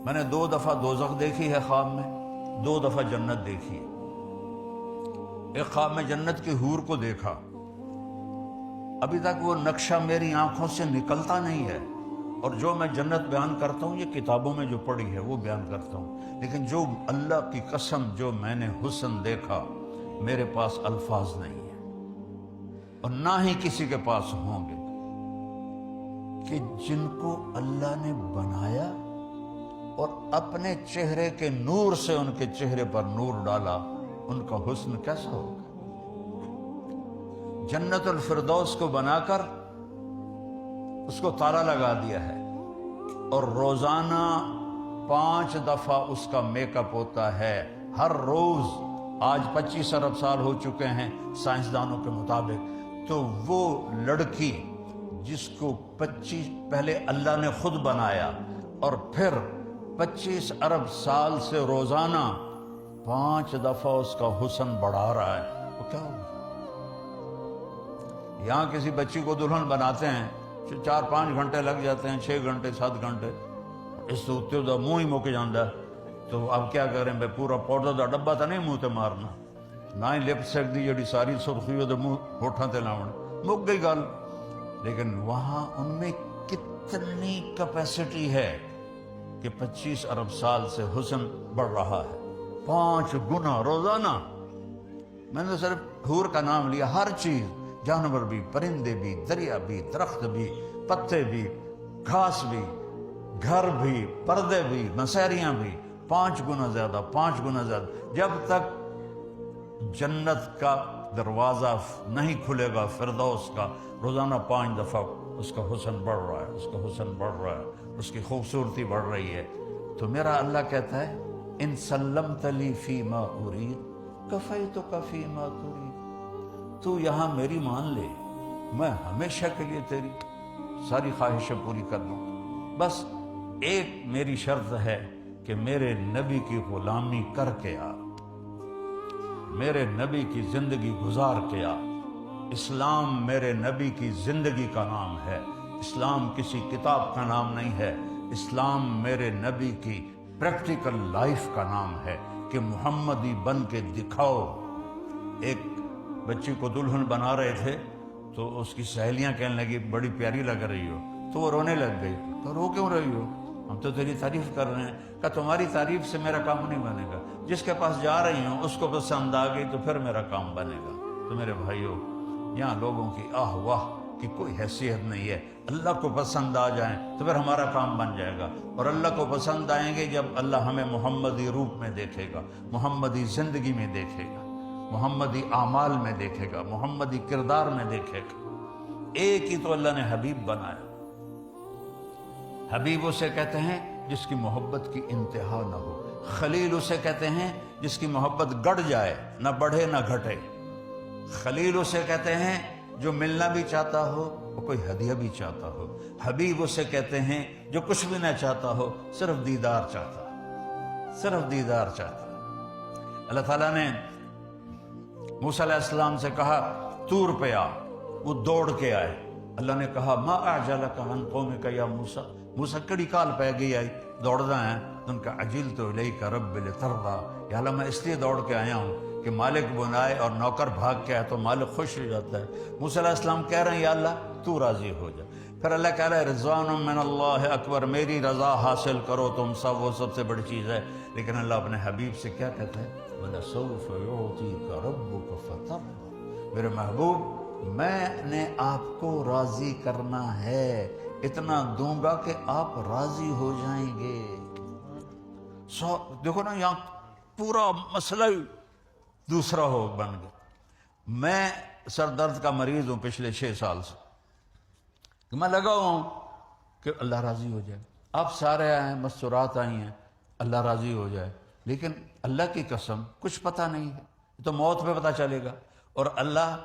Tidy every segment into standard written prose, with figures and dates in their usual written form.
میں نے 2 دفعہ دوزخ دیکھی ہے خواب میں، 2 دفعہ جنت دیکھی ہے۔ ایک خواب میں جنت کی حور کو دیکھا، ابھی تک وہ نقشہ میری آنکھوں سے نکلتا نہیں ہے، اور جو میں جنت بیان کرتا ہوں یہ کتابوں میں جو پڑھی ہے وہ بیان کرتا ہوں، لیکن جو اللہ کی قسم جو میں نے حسن دیکھا میرے پاس الفاظ نہیں ہے، اور نہ ہی کسی کے پاس ہوں گے، کہ جن کو اللہ نے بنایا اور اپنے چہرے کے نور سے ان کے چہرے پر نور ڈالا، ان کا حسن کیسا ہوگا؟ جنت الفردوس کو بنا کر اس کو تالا لگا دیا ہے، اور روزانہ 5 دفعہ اس کا میک اپ ہوتا ہے ہر روز۔ آج 25 ارب سال ہو چکے ہیں سائنسدانوں کے مطابق، تو وہ لڑکی جس کو پہلے اللہ نے خود بنایا اور پھر 25 ارب سال سے روزانہ 5 دفعہ اس کا حسن بڑھا رہا ہے، وہ کیا ہوگا؟ یہاں کسی بچی کو دلہن بناتے ہیں 4-5 گھنٹے لگ جاتے ہیں، 6 گھنٹے 7 گھنٹے، اس تو اتنے دا منہ ہی مک جاندہ ہے، تو اب کیا کریں بے؟ پورا پاؤڈر دا ڈبہ تا نہیں منہ تے مارنا، نہ ہی لپسٹک دی جڑی ساری سرخی دے منہ ہوٹھاں تے لاؤن، مک گئی گل۔ لیکن وہاں ان میں کتنی کیپیسٹی ہے کہ 25 ارب سال سے حسن بڑھ رہا ہے، 5 گنا روزانہ۔ میں نے صرف حور کا نام لیا، ہر چیز، جانور بھی، پرندے بھی، دریا بھی، درخت بھی، پتے بھی، گھاس بھی، گھر بھی، پردے بھی، مسیریاں بھی، 5 گنا زیادہ، 5 گنا زیادہ۔ جب تک جنت کا دروازہ نہیں کھلے گا فردوس کا، روزانہ 5 دفعہ اس کا حسن بڑھ رہا ہے، اس کا حسن بڑھ رہا ہے، اس کی خوبصورتی بڑھ رہی ہے۔ تو میرا اللہ کہتا ہے ان سلمت لی فی ما ارید کفیتک فی ما ترید، تو یہاں میری مان لے، میں ہمیشہ کے لیے تیری ساری خواہشیں پوری کر لوں، بس ایک میری شرط ہے کہ میرے نبی کی غلامی کر کے آ، میرے نبی کی زندگی گزار کے آ۔ اسلام میرے نبی کی زندگی کا نام ہے، اسلام کسی کتاب کا نام نہیں ہے، اسلام میرے نبی کی پریکٹیکل لائف کا نام ہے کہ محمدی بن کے دکھاؤ۔ ایک بچی کو دلہن بنا رہے تھے تو اس کی سہیلیاں کہنے لگی بڑی پیاری لگ رہی ہو، تو وہ رونے لگ گئی۔ تو رو کیوں رہی ہو؟ ہم تو تیری تعریف کر رہے ہیں۔ کہا تمہاری تعریف سے میرا کام نہیں بنے گا، جس کے پاس جا رہی ہوں اس کو پسند آ گئی تو پھر میرا کام بنے گا۔ تو میرے بھائیو، یہاں لوگوں کی آہ واہ کی کوئی حیثیت نہیں ہے، اللہ کو پسند آ جائیں تو پھر ہمارا کام بن جائے گا، اور اللہ کو پسند آئیں گے جب اللہ ہمیں محمدی روپ میں دیکھے گا، محمدی زندگی میں دیکھے گا، محمدی اعمال میں دیکھے گا، محمدی کردار میں دیکھے گا۔ ایک ہی تو اللہ نے حبیب بنایا۔ حبیب اسے کہتے ہیں جس کی محبت کی انتہا نہ ہو، خلیل اسے کہتے ہیں جس کی محبت گڑ جائے، نہ بڑھے نہ گھٹے۔ خلیل اسے کہتے ہیں جو ملنا بھی چاہتا ہو وہ کوئی ہدیہ بھی چاہتا ہو۔ حبیب اسے کہتے ہیں جو کچھ بھی نہ چاہتا ہو، صرف دیدار چاہتا، صرف دیدار چاہتا۔ اللہ تعالیٰ نے موسیٰ علیہ السلام سے کہا طور پہ آ، وہ دوڑ کے آئے۔ اللہ نے کہا ما اعجلک عن قومک یا موسیٰ، موسیٰ کڑی کال پہ گئی آئی دوڑنا ہے، تو ان کا عجلت الیک رب لترضی، یا اللہ میں اس لیے دوڑ کے آیا ہوں کہ مالک بنائے اور نوکر بھاگ کے آئے تو مالک خوش ہو جاتا ہے۔ موسیٰ علیہ السلام کہہ رہے ہیں یا اللہ تو راضی ہو جا۔ پھر اللہ کہہ رہا ہے رضوان من اللہ اکبر، میری رضا حاصل کرو تم سب، وہ سب سے بڑی چیز ہے۔ لیکن اللہ اپنے حبیب سے کیا کہتا ہے وَلَسَوْفَ يُعْطِيكَ رَبُّكَ فَتَرْضَىٰ، میرے محبوب میں نے آپ کو راضی کرنا ہے، اتنا دوں گا کہ آپ راضی ہو جائیں گے۔ دیکھو نا یہاں پورا مسئلہ دوسرا ہو بن گیا۔ میں سر درد کا مریض ہوں پچھلے 6 سال سے، میں لگا ہوں کہ اللہ راضی ہو جائے، آپ سارے آئے ہیں، مستورات آئی ہیں، اللہ راضی ہو جائے، لیکن اللہ کی قسم کچھ پتہ نہیں ہے، تو موت پہ پتہ چلے گا۔ اور اللہ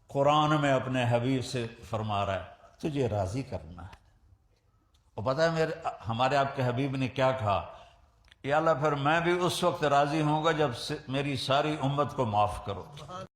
قرآن میں اپنے حبیب سے فرما رہا ہے تجھے راضی کرنا ہے۔ اور پتہ ہے ہمارے آپ کے حبیب نے کیا کہا؟ یا اللہ پھر میں بھی اس وقت راضی ہوں گا جب میری ساری امت کو معاف کرو۔